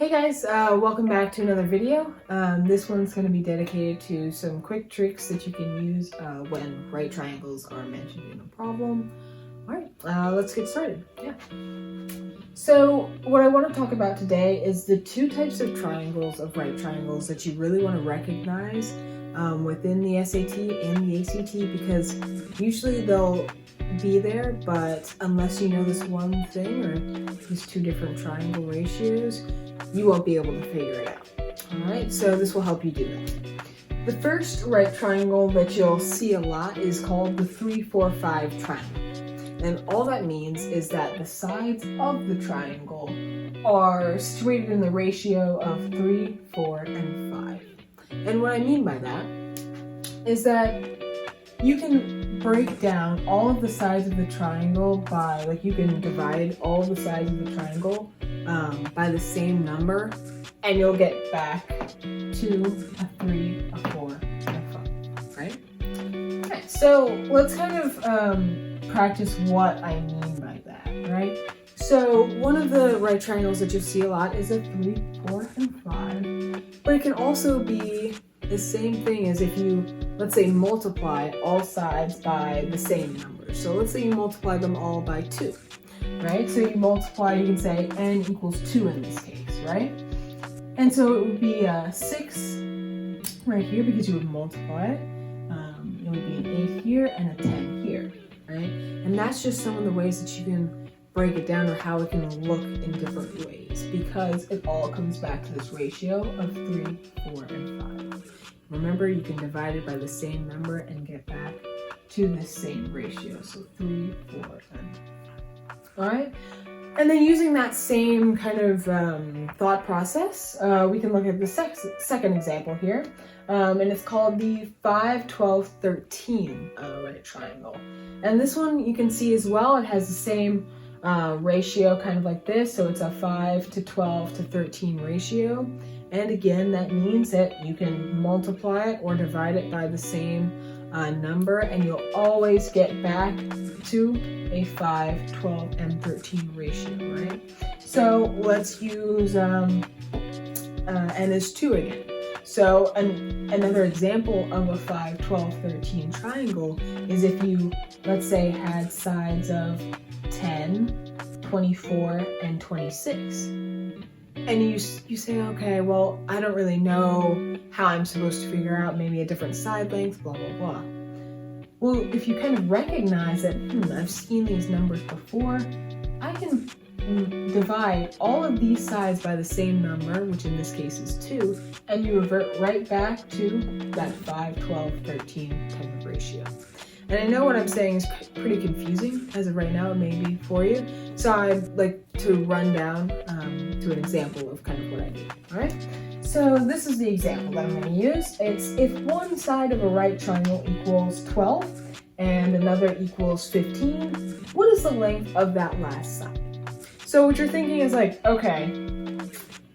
Hey guys, welcome back to another video. This one's going to be dedicated to some quick tricks that you can use when right triangles are mentioned in a problem. Alright, let's get started. So what I want to talk about today is the two types of triangles, of right triangles, that you really want to recognize within the SAT and the ACT, because usually they'll be there, but unless you know this one thing or these two different triangle ratios, you won't be able to figure it out. Alright, so this will help you do that. The first right triangle that you'll see a lot is called the 3, 4, 5 triangle. And all that means is that the sides of the triangle are situated in the ratio of 3, 4, and 5. And what I mean by that is that you can break down all of the sides of the triangle by, like, you can divide all the sides of the triangle by the same number, and you'll get back to a 3, a 4, and a 5, right? Okay, so let's kind of practice what I mean by that, right? So one of the right triangles that you'll see a lot is a 3, 4, and 5, but it can also be the same thing as if you, let's say, multiply all sides by the same number. So let's say you multiply them all by 2. Right? So you multiply, you can say n equals 2 in this case, right? And so it would be 6 right here because you would multiply it. It would be an 8 here and a 10 here, right? And that's just some of the ways that you can break it down, or how it can look in different ways, because it all comes back to this ratio of 3, 4, and 5. Remember, you can divide it by the same number and get back to the same ratio. So 3, 4, and 5. Alright, and then using that same kind of thought process, we can look at the second example here, and it's called the 5, 12, 13 right triangle. And this one you can see as well, it has the same ratio, kind of like this, so it's a 5 to 12 to 13 ratio. And again, that means that you can multiply it or divide it by the same number, and you'll always get back to a 5, 12, and 13 ratio, right? So let's use n as 2 again. So another example of a 5, 12, 13 triangle is if you, let's say, had sides of 10, 24, and 26. And you say, okay, well, I don't really know how I'm supposed to figure out maybe a different side length, blah, blah, blah. Well, if you kind of recognize that, I've seen these numbers before, I can divide all of these sides by the same number, which in this case is 2, and you revert right back to that 5, 12, 13 type of ratio. And I know what I'm saying is pretty confusing as of right now, maybe for you. So I'd like to run down to an example of kind of what I mean. All right. So this is the example that I'm going to use. It's if one side of a right triangle equals 12 and another equals 15, what is the length of that last side? So what you're thinking is like, okay,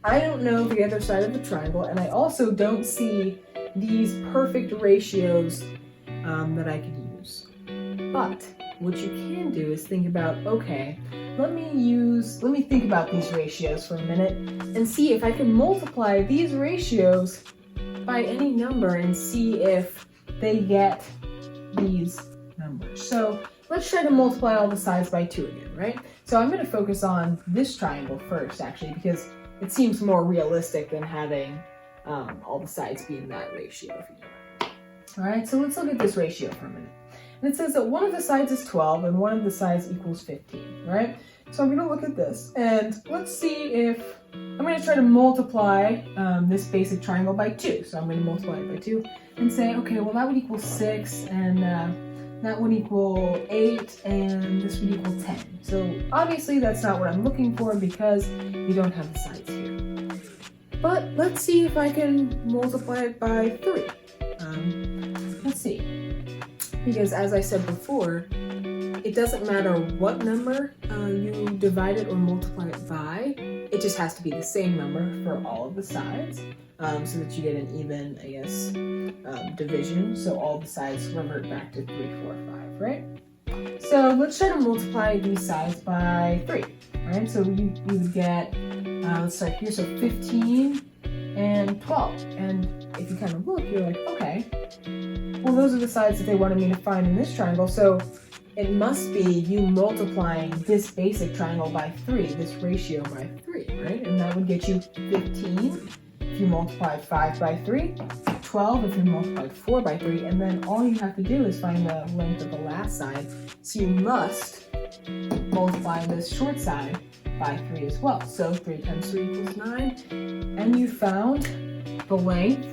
I don't know the other side of the triangle, and I also don't see these perfect ratios that I could use. But what you can do is think about, okay, let me think about these ratios for a minute and see if I can multiply these ratios by any number and see if they get these numbers. So let's try to multiply all the sides by 2 again, right? So I'm going to focus on this triangle first, actually, because it seems more realistic than having all the sides be in that ratio. All right, so let's look at this ratio for a minute. And it says that one of the sides is 12 and one of the sides equals 15, right? So I'm going to look at this, and let's see if I'm going to try to multiply this basic triangle by 2. So I'm going to multiply it by 2 and say, okay, well, that would equal 6, and that would equal 8, and this would equal 10. So obviously that's not what I'm looking for because you don't have the sides here. But let's see if I can multiply it by 3. Let's see. Because as I said before, it doesn't matter what number you divide it or multiply it by, it just has to be the same number for all of the sides, so that you get an even, I guess, division, so all the sides revert back to 3, 4, 5, right? So let's try to multiply these sides by 3, right? So you would get let's start here. So 15 and 12. And if you kind of look, you're like, okay, well, those are the sides that they wanted me to find in this triangle. So it must be you multiplying this basic triangle by 3, this ratio by 3, right? And that would get you 15 if you multiply 5 by 3, 12 if you multiply 4 by 3, and then all you have to do is find the length of the last side. So you must multiply this short side by 3 as well. So 3 times 3 equals 9, and you found the length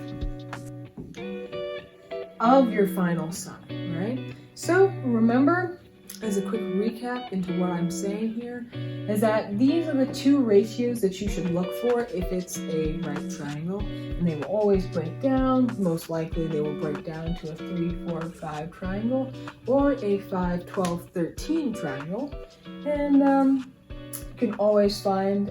of your final side, right? So remember, as a quick recap into what I'm saying here, is that these are the 2 ratios that you should look for if it's a right triangle, and they will always break down. Most likely they will break down to a 3, 4, 5 triangle or a 5, 12, 13 triangle, and you can always find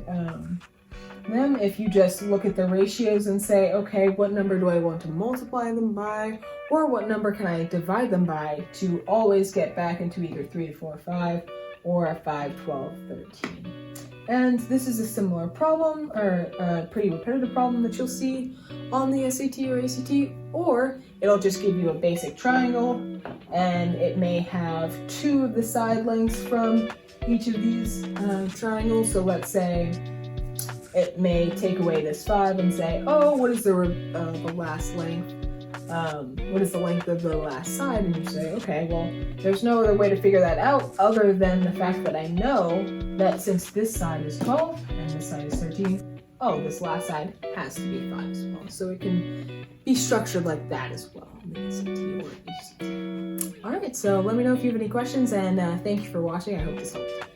them if you just look at the ratios and say, okay, what number do I want to multiply them by, or what number can I divide them by to always get back into either 3, 4, 5 or a 5, 12, 13. And this is a similar problem, or a pretty repetitive problem that you'll see on the SAT or ACT, or it'll just give you a basic triangle and it may have 2 of the side lengths from each of these triangles. So let's say it may take away this 5 and say, oh, what is the last length? What is the length of the last side? And you say, okay, well, there's no other way to figure that out other than the fact that I know that since this side is 12 and this side is 13, oh, this last side has to be 5 as well. So it can be structured like that as well, the SAT or ACT. All right, so let me know if you have any questions, and thank you for watching. I hope this helped.